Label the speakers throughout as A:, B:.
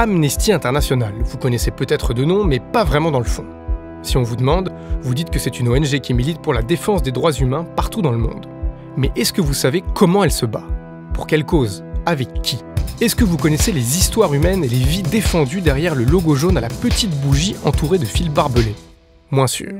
A: Amnesty International. Vous connaissez peut-être de nom, mais pas vraiment dans le fond. Si on vous demande, vous dites que c'est une ONG qui milite pour la défense des droits humains partout dans le monde. Mais est-ce que vous savez comment elle se bat? Pour quelle cause? Avec qui? Est-ce que vous connaissez les histoires humaines et les vies défendues derrière le logo jaune à la petite bougie entourée de fils barbelés? Moins sûr.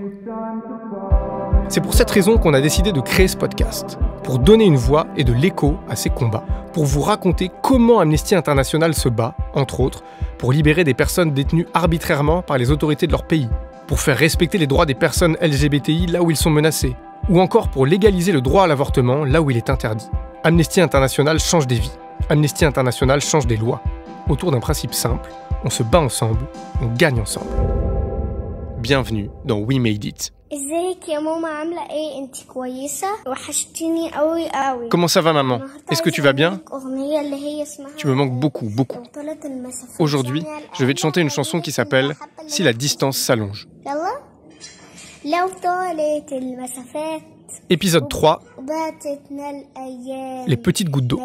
A: C'est pour cette raison qu'on a décidé de créer ce podcast, pour donner une voix et de l'écho à ces combats, pour vous raconter comment Amnesty International se bat, entre autres, pour libérer des personnes détenues arbitrairement par les autorités de leur pays, pour faire respecter les droits des personnes LGBTI là où ils sont menacés, ou encore pour légaliser le droit à l'avortement là où il est interdit. Amnesty International change des vies. Amnesty International change des lois. Autour d'un principe simple, on se bat ensemble, on gagne ensemble. Bienvenue dans We Made It. Comment ça va, maman? Est-ce que tu vas bien? Tu me manques beaucoup, beaucoup. Aujourd'hui, je vais te chanter une chanson qui s'appelle « Si la distance s'allonge ». Épisode 3. Les petites gouttes d'eau.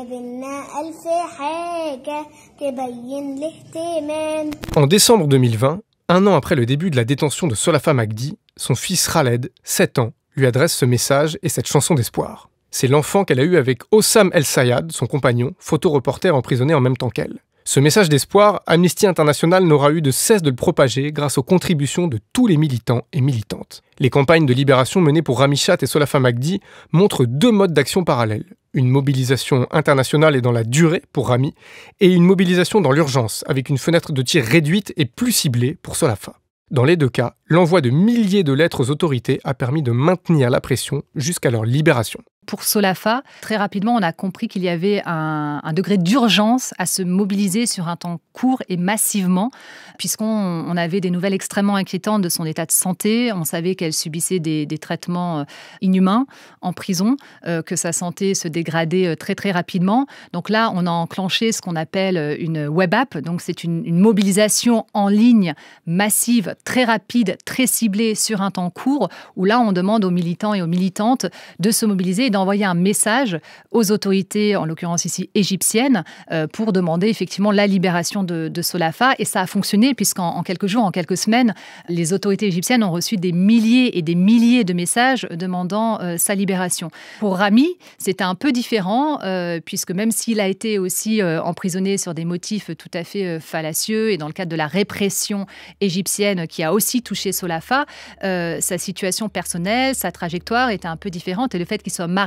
A: En décembre 2020, un an après le début de la détention de Solafa Magdi, son fils Khaled, 7 ans, lui adresse ce message et cette chanson d'espoir. C'est l'enfant qu'elle a eu avec Hossam El Sayad, son compagnon, photoreporter emprisonné en même temps qu'elle. Ce message d'espoir, Amnesty International n'aura eu de cesse de le propager grâce aux contributions de tous les militants et militantes. Les campagnes de libération menées pour Rami Chat et Solafa Magdi montrent 2 modes d'action parallèles. Une mobilisation internationale et dans la durée pour Rami, et une mobilisation dans l'urgence, avec une fenêtre de tir réduite et plus ciblée pour Solafa. Dans les 2 cas, l'envoi de milliers de lettres aux autorités a permis de maintenir la pression jusqu'à leur libération.
B: Pour Solafa, très rapidement, on a compris qu'il y avait un degré d'urgence à se mobiliser sur un temps court et massivement, puisqu'on avait des nouvelles extrêmement inquiétantes de son état de santé. On savait qu'elle subissait des traitements inhumains en prison, que sa santé se dégradait très très rapidement. Donc là, on a enclenché ce qu'on appelle une web app. Donc c'est une mobilisation en ligne massive, très rapide, très ciblée sur un temps court, où là, on demande aux militants et aux militantes de se mobiliser et d'envoyer un message aux autorités, en l'occurrence ici égyptiennes, pour demander effectivement la libération de Solafa. Et ça a fonctionné puisqu'en quelques jours, en quelques semaines, les autorités égyptiennes ont reçu des milliers et des milliers de messages demandant sa libération. Pour Rami, c'était un peu différent, puisque même s'il a été aussi emprisonné sur des motifs tout à fait fallacieux et dans le cadre de la répression égyptienne qui a aussi touché Solafa, sa situation personnelle, sa trajectoire était un peu différente et le fait qu'il soit marié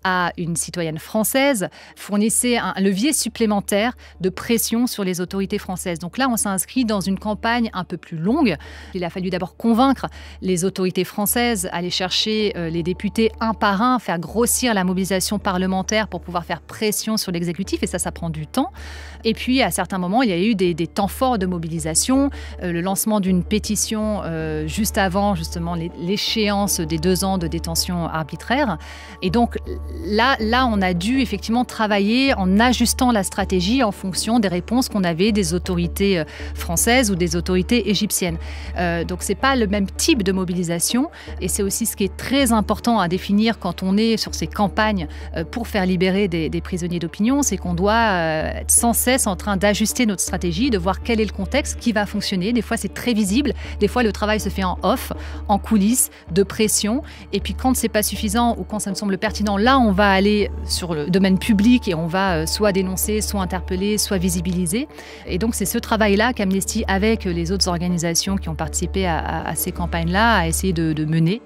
B: à une citoyenne française fournissait un levier supplémentaire de pression sur les autorités françaises. Donc là, on s'est inscrit dans une campagne un peu plus longue. Il a fallu d'abord convaincre les autorités françaises, aller chercher les députés un par un, faire grossir la mobilisation parlementaire pour pouvoir faire pression sur l'exécutif, et ça prend du temps. Et puis, à certains moments, il y a eu des temps forts de mobilisation, le lancement d'une pétition juste avant, justement, l'échéance des 2 ans de détention arbitraire. Et donc là, on a dû effectivement travailler en ajustant la stratégie en fonction des réponses qu'on avait des autorités françaises ou des autorités égyptiennes. Donc c'est pas le même type de mobilisation, et c'est aussi ce qui est très important à définir quand on est sur ces campagnes pour faire libérer des prisonniers d'opinion, c'est qu'on doit être sans cesse en train d'ajuster notre stratégie, de voir quel est le contexte qui va fonctionner. Des fois c'est très visible, des fois le travail se fait en off, en coulisses, de pression, et puis quand c'est pas suffisant ou quand ça me semble pertinent, là on va aller sur le domaine public et on va soit dénoncer, soit interpeller, soit visibiliser. Et donc c'est ce travail-là qu'Amnesty, avec les autres organisations qui ont participé à ces campagnes-là, a essayé de mener.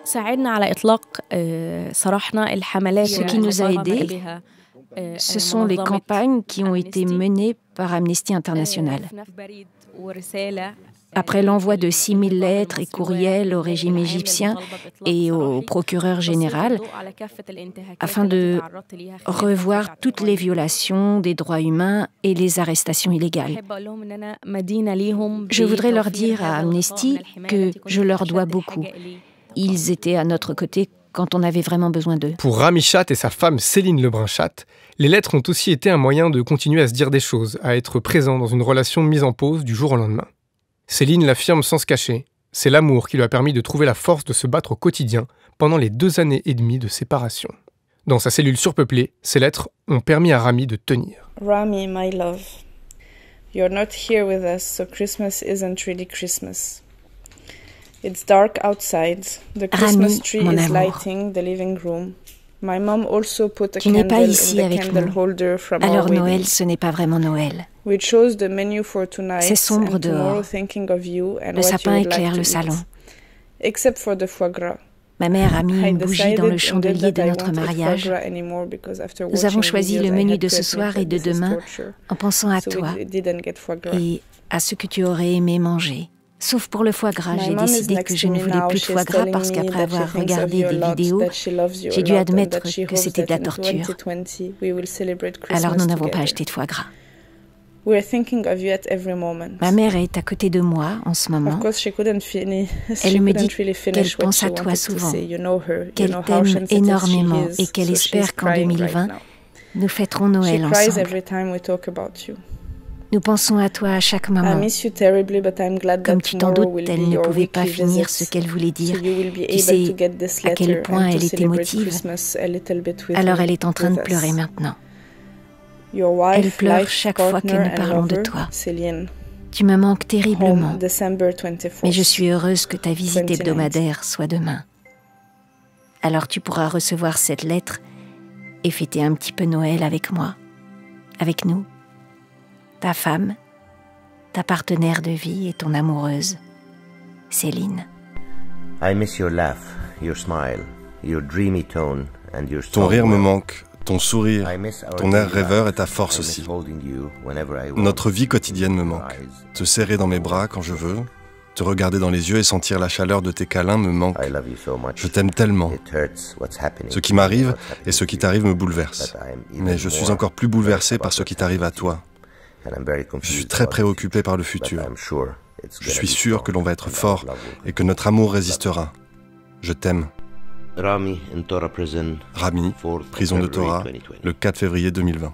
C: Ce qui nous a aidés, ce sont les campagnes qui ont été menées par Amnesty International. Après l'envoi de 6000 lettres et courriels au régime égyptien et au procureur général, afin de revoir toutes les violations des droits humains et les arrestations illégales. Je voudrais leur dire à Amnesty que je leur dois beaucoup. Ils étaient à notre côté quand on avait vraiment besoin d'eux.
A: Pour Rami Chat et sa femme Céline Lebrun-Chat, les lettres ont aussi été un moyen de continuer à se dire des choses, à être présent dans une relation mise en pause du jour au lendemain. Céline l'affirme sans se cacher, c'est l'amour qui lui a permis de trouver la force de se battre au quotidien pendant les 2 années et demie de séparation. Dans sa cellule surpeuplée, ces lettres ont permis à Rami de tenir.
D: Rami, my love, you're not here with us, so Christmas isn't really Christmas. It's dark outside. The Christmas tree is lighting the living room. My mom also put a candle in the candle holder from our wedding.
C: Alors Noël, ce n'est pas vraiment Noël.
D: We chose the menu for tonight.
C: C'est sombre dehors. Le sapin éclaire le salon.
D: Except for the foie gras.
C: Ma mère a mis une bougie dans le chandelier de notre mariage. Nous avons choisi le menu de ce soir et de demain en pensant à toi et à ce que tu aurais aimé manger. Sauf pour le foie gras, j'ai décidé que je ne voulais plus de foie gras parce qu'après avoir regardé des vidéos, j'ai dû admettre que c'était de la torture. Alors nous n'avons pas acheté de foie gras. Ma mère est à côté de moi en ce moment. Elle me dit qu'elle pense à toi souvent, qu'elle t'aime énormément et qu'elle espère qu'en 2020, nous fêterons Noël ensemble. Nous pensons à toi à chaque moment. Comme tu t'en doutes, elle ne pouvait pas finir ce qu'elle voulait dire. Tu sais à quel point elle est émotive. Alors elle est en train de pleurer maintenant. Elle pleure chaque fois que nous parlons de toi. Tu me manques terriblement, mais je suis heureuse que ta visite hebdomadaire soit demain. Alors tu pourras recevoir cette lettre et fêter un petit peu Noël avec moi, avec nous, ta femme, ta partenaire de vie et ton amoureuse, Céline.
E: Ton rire me manque. Ton sourire, ton air rêveur et ta force aussi. Notre vie quotidienne me manque. Te serrer dans mes bras quand je veux, te regarder dans les yeux et sentir la chaleur de tes câlins me manque. Je t'aime tellement. Ce qui m'arrive et ce qui t'arrive me bouleverse. Mais je suis encore plus bouleversé par ce qui t'arrive à toi. Je suis très préoccupé par le futur. Je suis sûr que l'on va être fort et que notre amour résistera. Je t'aime. Rami, prison de Tora, le 4 février 2020.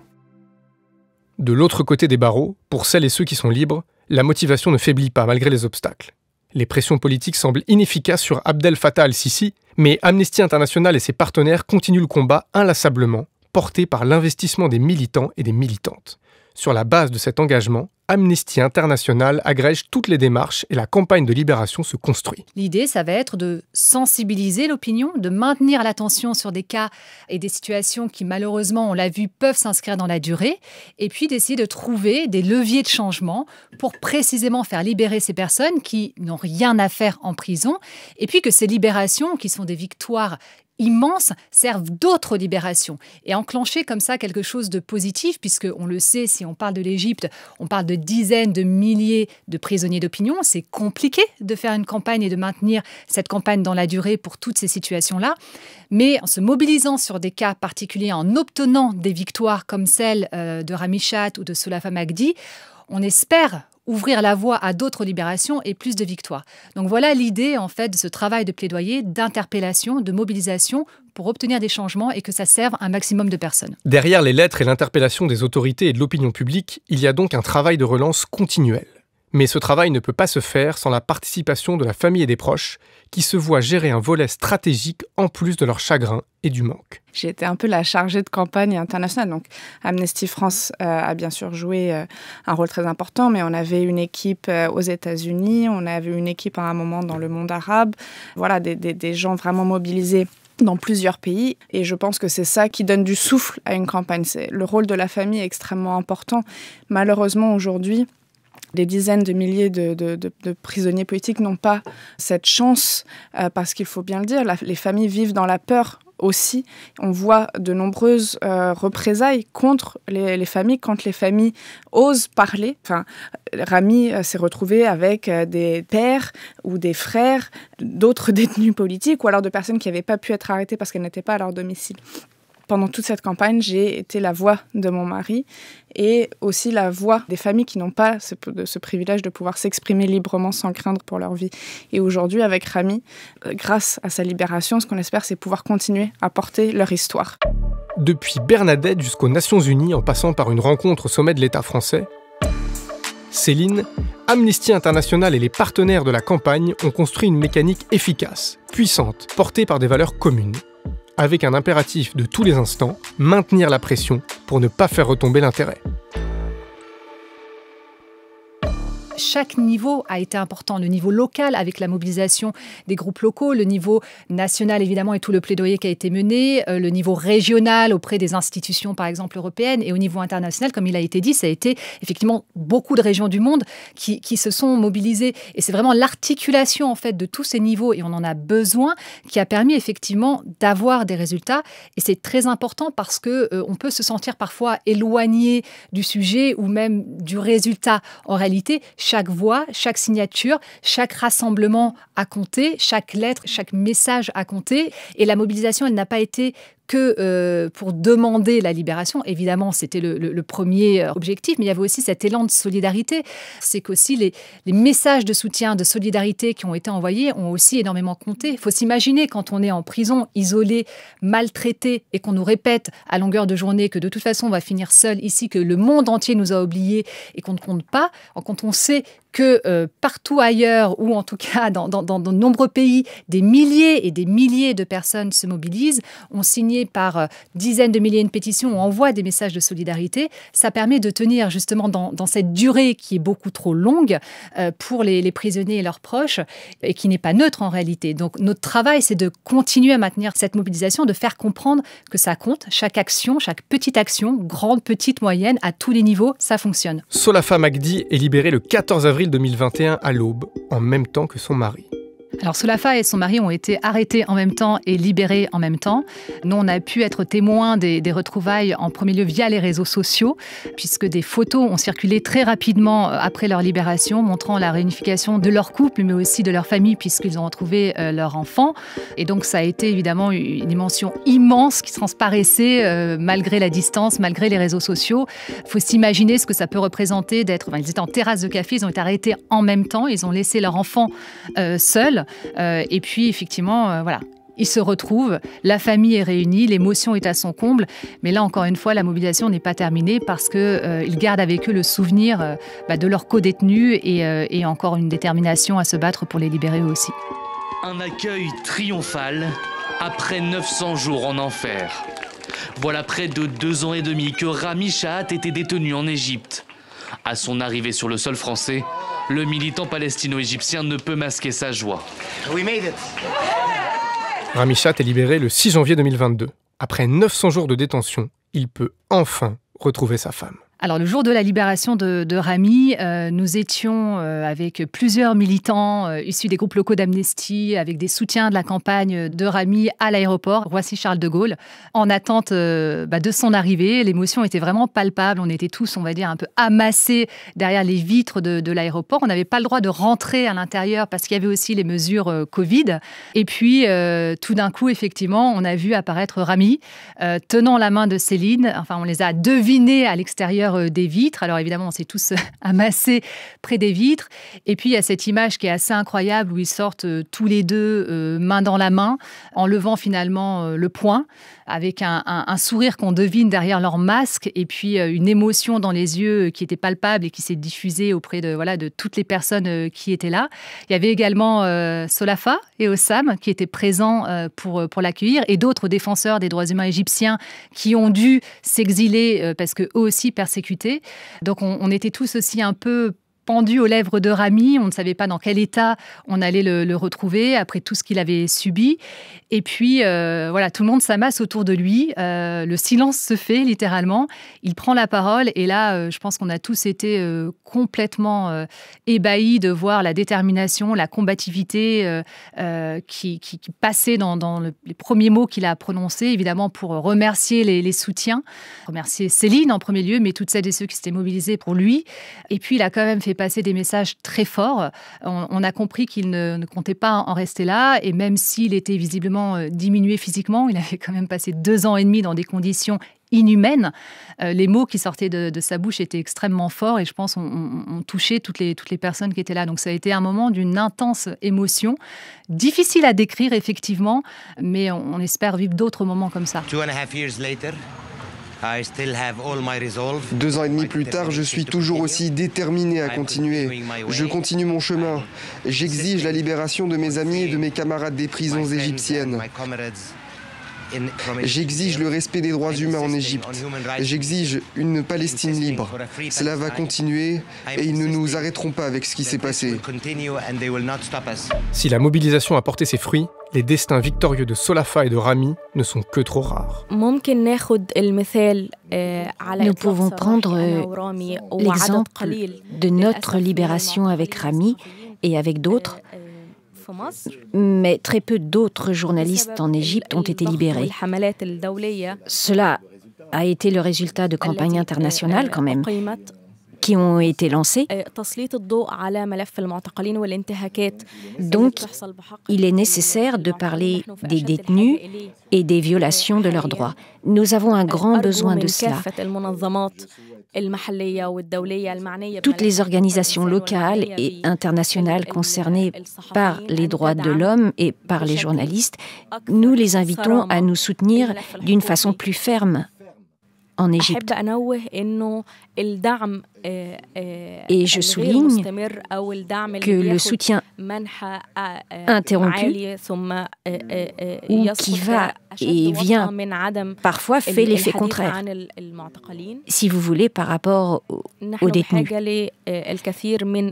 A: De l'autre côté des barreaux, pour celles et ceux qui sont libres, la motivation ne faiblit pas malgré les obstacles. Les pressions politiques semblent inefficaces sur Abdel Fattah al-Sisi, mais Amnesty International et ses partenaires continuent le combat inlassablement, porté par l'investissement des militants et des militantes. Sur la base de cet engagement, Amnesty International agrège toutes les démarches et la campagne de libération se construit.
B: L'idée, ça va être de sensibiliser l'opinion, de maintenir l'attention sur des cas et des situations qui, malheureusement, on l'a vu, peuvent s'inscrire dans la durée, et puis d'essayer de trouver des leviers de changement pour précisément faire libérer ces personnes qui n'ont rien à faire en prison, et puis que ces libérations, qui sont des victoires immenses, servent d'autres libérations et enclencher comme ça quelque chose de positif, puisque on le sait, si on parle de l'Égypte, on parle de dizaines de milliers de prisonniers d'opinion. C'est compliqué de faire une campagne et de maintenir cette campagne dans la durée pour toutes ces situations-là. Mais en se mobilisant sur des cas particuliers, en obtenant des victoires comme celle de Rami Chat ou de Sulafa Magdi, on espère ouvrir la voie à d'autres libérations et plus de victoires. Donc voilà l'idée en fait de ce travail de plaidoyer, d'interpellation, de mobilisation pour obtenir des changements et que ça serve un maximum de personnes.
A: Derrière les lettres et l'interpellation des autorités et de l'opinion publique, il y a donc un travail de relance continuel. Mais ce travail ne peut pas se faire sans la participation de la famille et des proches qui se voient gérer un volet stratégique en plus de leur chagrin et du manque.
F: J'ai été un peu la chargée de campagne internationale. Donc Amnesty France a bien sûr joué un rôle très important, mais on avait une équipe aux États-Unis, on avait une équipe à un moment dans le monde arabe. Voilà, des gens vraiment mobilisés dans plusieurs pays. Et je pense que c'est ça qui donne du souffle à une campagne. Le rôle de la famille est extrêmement important. Malheureusement, aujourd'hui, des dizaines de milliers de prisonniers politiques n'ont pas cette chance parce qu'il faut bien le dire, les familles vivent dans la peur aussi. On voit de nombreuses représailles contre les familles quand les familles osent parler. Enfin, Rami s'est retrouvé avec des pères ou des frères d'autres détenus politiques ou alors de personnes qui n'avaient pas pu être arrêtées parce qu'elles n'étaient pas à leur domicile. Pendant toute cette campagne, j'ai été la voix de mon mari et aussi la voix des familles qui n'ont pas ce privilège de pouvoir s'exprimer librement sans craindre pour leur vie. Et aujourd'hui, avec Rami, grâce à sa libération, ce qu'on espère, c'est pouvoir continuer à porter leur histoire.
A: Depuis Bernadette jusqu'aux Nations Unies, en passant par une rencontre au sommet de l'État français, Céline, Amnesty International et les partenaires de la campagne ont construit une mécanique efficace, puissante, portée par des valeurs communes. avec un impératif de tous les instants, maintenir la pression pour ne pas faire retomber l'intérêt.
B: Chaque niveau a été important. Le niveau local avec la mobilisation des groupes locaux, le niveau national évidemment et tout le plaidoyer qui a été mené, le niveau régional auprès des institutions par exemple européennes et au niveau international, comme il a été dit, ça a été effectivement beaucoup de régions du monde qui se sont mobilisées. Et c'est vraiment l'articulation en fait de tous ces niveaux, et on en a besoin, qui a permis effectivement d'avoir des résultats. Et c'est très important parce qu'on peut se sentir parfois éloigné du sujet ou même du résultat. En réalité, chaque voix, chaque signature, chaque rassemblement a compté, chaque lettre, chaque message a compté. Et la mobilisation, elle n'a pas été que pour demander la libération. Évidemment, c'était le premier objectif, mais il y avait aussi cet élan de solidarité. C'est qu'aussi les messages de soutien, de solidarité qui ont été envoyés ont aussi énormément compté. Il faut s'imaginer quand on est en prison, isolé, maltraité, et qu'on nous répète à longueur de journée que de toute façon on va finir seul ici, que le monde entier nous a oubliés et qu'on ne compte pas. Quand on sait que partout ailleurs, ou en tout cas dans de nombreux pays, des milliers et des milliers de personnes se mobilisent, ont signé par dizaines de milliers de pétitions, on envoie des messages de solidarité, ça permet de tenir justement dans cette durée qui est beaucoup trop longue pour les prisonniers et leurs proches, et qui n'est pas neutre en réalité. Donc notre travail, c'est de continuer à maintenir cette mobilisation, de faire comprendre que ça compte, chaque action, chaque petite action, grande, petite, moyenne, à tous les niveaux, ça fonctionne.
A: Solafa Magdi est libérée le 14 avril 2021 à l'aube, en même temps que son mari.
B: Alors Solafa et son mari ont été arrêtés en même temps et libérés en même temps. Nous, on a pu être témoins des retrouvailles en premier lieu via les réseaux sociaux, puisque des photos ont circulé très rapidement après leur libération, montrant la réunification de leur couple, mais aussi de leur famille, puisqu'ils ont retrouvé leur enfant. Et donc ça a été évidemment une dimension immense qui transparaissait malgré la distance, malgré les réseaux sociaux. Il faut s'imaginer ce que ça peut représenter d'être... Ils étaient en terrasse de café, ils ont été arrêtés en même temps, ils ont laissé leur enfant seul. Et puis, effectivement, voilà, ils se retrouvent, la famille est réunie, l'émotion est à son comble. Mais là, encore une fois, la mobilisation n'est pas terminée parce qu'ils gardent avec eux le souvenir de leurs co-détenus et encore une détermination à se battre pour les libérer eux aussi.
G: Un accueil triomphal après 900 jours en enfer. Voilà près de 2 ans et demi que Rami Shahat était détenu en Égypte. À son arrivée sur le sol français, le militant palestino-égyptien ne peut masquer sa joie.
A: Rami Shahat est libéré le 6 janvier 2022. Après 900 jours de détention, il peut enfin retrouver sa femme.
B: Alors, le jour de la libération de Rami, nous étions avec plusieurs militants issus des groupes locaux d'Amnesty, avec des soutiens de la campagne de Rami à l'aéroport Roissy-Charles de Gaulle, en attente de son arrivée. L'émotion était vraiment palpable. On était tous, on va dire, un peu amassés derrière les vitres de l'aéroport. On n'avait pas le droit de rentrer à l'intérieur parce qu'il y avait aussi les mesures Covid. Et puis, tout d'un coup, effectivement, on a vu apparaître Rami, tenant la main de Céline. Enfin, on les a devinés à l'extérieur des vitres. Alors évidemment, on s'est tous amassés près des vitres. Et puis, il y a cette image qui est assez incroyable où ils sortent tous les deux, main dans la main, en levant finalement le poing, avec un sourire qu'on devine derrière leur masque, et puis une émotion dans les yeux qui était palpable et qui s'est diffusée auprès de toutes les personnes qui étaient là. Il y avait également Solafa et Hossam qui étaient présents pour l'accueillir, et d'autres défenseurs des droits humains égyptiens qui ont dû s'exiler parce qu'eux aussi persécutés. Donc on était tous aussi un peu pendu aux lèvres de Rami. On ne savait pas dans quel état on allait le retrouver après tout ce qu'il avait subi. Et puis, voilà, tout le monde s'amasse autour de lui. Le silence se fait, littéralement. Il prend la parole. Et là, je pense qu'on a tous été complètement ébahis de voir la détermination, la combativité qui passait dans les premiers mots qu'il a prononcés, évidemment, pour remercier les soutiens. Remercier Céline en premier lieu, mais toutes celles et ceux qui s'étaient mobilisés pour lui. Et puis, il a quand même fait passer des messages très forts. On a compris qu'il ne comptait pas en rester là, et même s'il était visiblement diminué physiquement, il avait quand même passé 2 ans et demi dans des conditions inhumaines. Les mots qui sortaient de sa bouche étaient extrêmement forts, et je pense ont touché toutes les personnes qui étaient là. Donc ça a été un moment d'une intense émotion, difficile à décrire effectivement, mais on espère vivre d'autres moments comme ça.
H: 2 ans et demi plus tard, je suis toujours aussi déterminé à continuer. Je continue mon chemin. J'exige la libération de mes amis et de mes camarades des prisons égyptiennes. J'exige le respect des droits humains en Égypte. J'exige une Palestine libre. Cela va continuer et ils ne nous arrêteront pas avec ce qui s'est passé.
A: Si la mobilisation a porté ses fruits, les destins victorieux de Solafa et de Rami ne sont que trop rares.
C: Nous pouvons prendre l'exemple de notre libération avec Rami et avec d'autres, mais très peu d'autres journalistes en Égypte ont été libérés. Cela a été le résultat de campagnes internationales quand même, qui ont été lancées. Donc, il est nécessaire de parler des détenus et des violations de leurs droits. Nous avons un grand besoin de cela. Toutes les organisations locales et internationales concernées par les droits de l'homme et par les journalistes, nous les invitons à nous soutenir d'une façon plus ferme en Égypte. Et je souligne que le soutien interrompu ou qui va et vient parfois fait l'effet contraire, si vous voulez, par rapport aux détenus.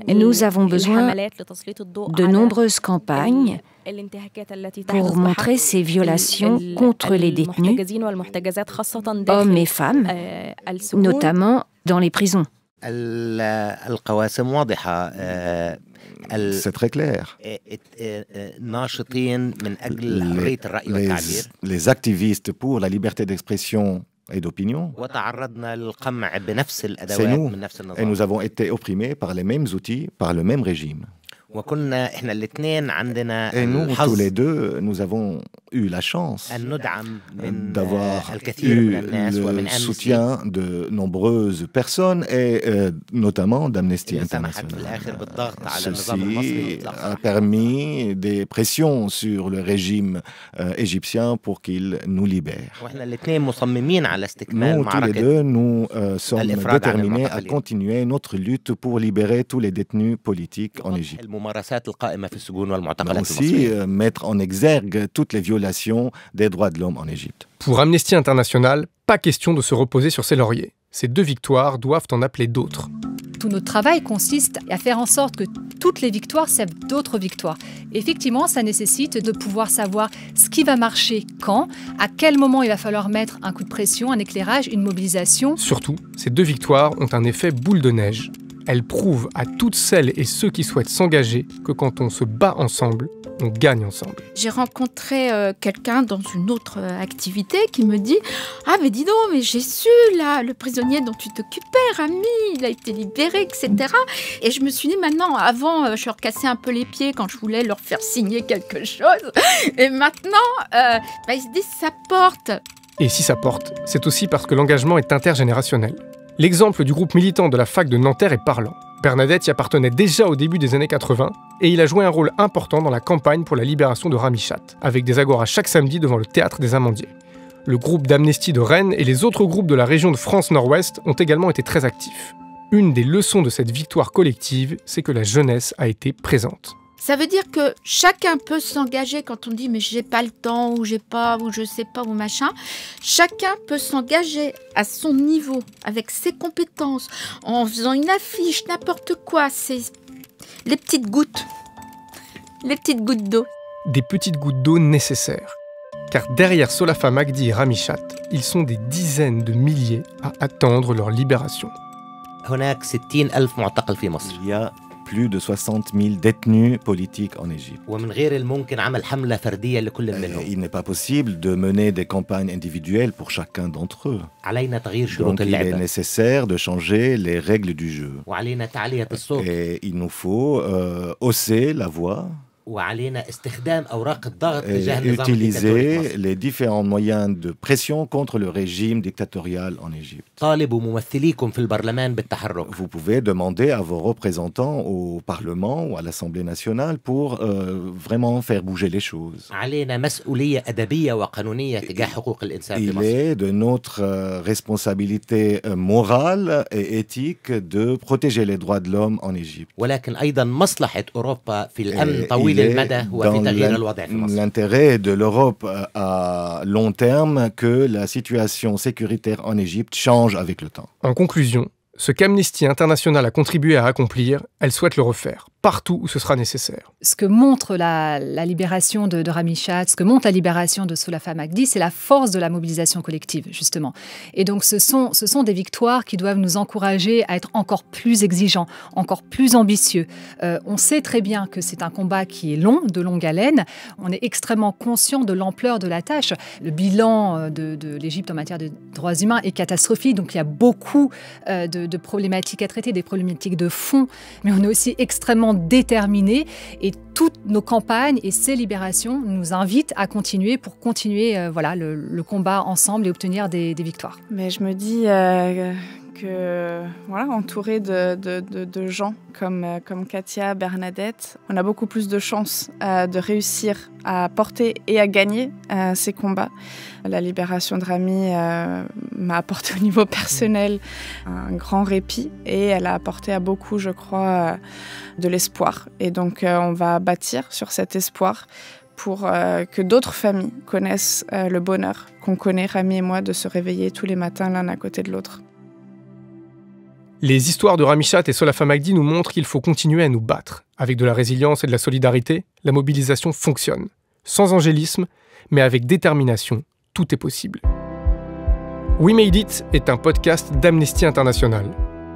C: Nous avons besoin de nombreuses campagnes pour montrer ces violations contre les détenus, hommes et femmes, notamment dans les prisons.
I: C'est très clair. Les activistes pour la liberté d'expression et d'opinion, c'est nous. Et nous avons été opprimés par les mêmes outils, par le même régime. Et nous, tous les deux, nous avons eu la chance d'avoir eu le soutien de nombreuses personnes et notamment d'Amnesty International. Ceci a permis des pressions sur le régime égyptien pour qu'il nous libère. Nous, tous les deux, nous sommes déterminés à continuer notre lutte pour libérer tous les détenus politiques en Égypte. Mais aussi mettre en exergue toutes les violations des droits de l'homme en Égypte.
A: Pour Amnesty International, pas question de se reposer sur ses lauriers. Ces 2 victoires doivent en appeler d'autres.
B: Tout notre travail consiste à faire en sorte que toutes les victoires servent d'autres victoires. Effectivement, ça nécessite de pouvoir savoir ce qui va marcher quand, à quel moment il va falloir mettre un coup de pression, un éclairage, une mobilisation.
A: Surtout, ces 2 victoires ont un effet boule de neige. Elles prouvent à toutes celles et ceux qui souhaitent s'engager que quand on se bat ensemble, on gagne ensemble.
J: J'ai rencontré quelqu'un dans une autre activité qui me dit « Ah, mais dis donc, mais j'ai su, là, le prisonnier dont tu t'occupais, Rami, il a été libéré, etc. » Et je me suis dit, maintenant, avant, je leur cassais un peu les pieds quand je voulais leur faire signer quelque chose. Et maintenant, ils se disent « Ça porte !»
A: Et si ça porte, c'est aussi parce que l'engagement est intergénérationnel. L'exemple du groupe militant de la fac de Nanterre est parlant. Bernadette y appartenait déjà au début des années 80 et il a joué un rôle important dans la campagne pour la libération de Rami Chat, avec des agoras chaque samedi devant le théâtre des Amandiers. Le groupe d'Amnesty de Rennes et les autres groupes de la région de France Nord-Ouest ont également été très actifs. Une des leçons de cette victoire collective, c'est que la jeunesse a été présente.
J: Ça veut dire que chacun peut s'engager quand on dit « mais j'ai pas le temps » ou « j'ai pas » ou « je sais pas » ou machin. Chacun peut s'engager à son niveau, avec ses compétences, en faisant une affiche, n'importe quoi. C'est les petites gouttes. Les petites gouttes d'eau.
A: Des petites gouttes d'eau nécessaires. Car derrière Solafa Magdi et Rami Chat, ils sont des dizaines de milliers à attendre leur libération.
I: Il y a plus de 60 000 détenus politiques en Égypte. Il n'est pas possible de mener des campagnes individuelles pour chacun d'entre eux. Donc il est nécessaire de changer les règles du jeu. Et il nous faut hausser la voix et utiliser les différents moyens de pression contre le régime dictatorial en Égypte. Vous pouvez demander à vos représentants au Parlement ou à l'Assemblée nationale pour vraiment faire bouger les choses. Il est de notre responsabilité morale et éthique de protéger les droits de l'homme en Égypte. il est dans l'intérêt de l'Europe à long terme que la situation sécuritaire en Égypte change avec le temps.
A: En conclusion, ce qu'Amnesty International a contribué à accomplir, elle souhaite le refaire, partout où ce sera nécessaire.
B: Ce que montre la libération de Rami Chaat, ce que montre la libération de Solafa Magdi, c'est la force de la mobilisation collective, justement. Et donc ce sont des victoires qui doivent nous encourager à être encore plus exigeants, encore plus ambitieux. On sait très bien que c'est un combat qui est long, de longue haleine. On est extrêmement conscient de l'ampleur de la tâche. Le bilan de l'Égypte en matière de droits humains est catastrophique, donc il y a beaucoup de problématiques à traiter, des problématiques de fond, mais on est aussi extrêmement déterminés et toutes nos campagnes et ces libérations nous invitent à continuer pour continuer le combat ensemble et obtenir des victoires.
F: Mais je me dis que entouré de gens comme Katia, Bernadette, on a beaucoup plus de chances de réussir à porter et à gagner ces combats. La libération de Rami m'a apporté au niveau personnel un grand répit et elle a apporté à beaucoup, je crois, de l'espoir. Et donc on va bâtir sur cet espoir pour que d'autres familles connaissent le bonheur qu'on connaît, Rami et moi, de se réveiller tous les matins l'un à côté de l'autre.
A: Les histoires de Rami Chaat et Solafa Magdi nous montrent qu'il faut continuer à nous battre. Avec de la résilience et de la solidarité, la mobilisation fonctionne. Sans angélisme, mais avec détermination, tout est possible. We Made It est un podcast d'Amnesty International.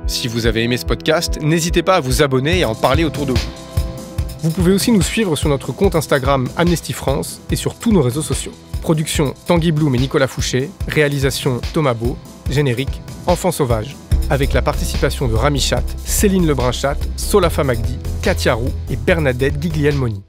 A: Si vous avez aimé ce podcast, n'hésitez pas à vous abonner et à en parler autour de vous. Vous pouvez aussi nous suivre sur notre compte Instagram Amnesty France et sur tous nos réseaux sociaux. Production Tanguy Bloom et Nicolas Fouché, réalisation Thomas Beau, générique Enfants sauvages, avec la participation de Rami Chaat, Céline Lebrun-Chaat, Solafa Magdi, Katia Roux et Bernadette Guiglielmoni.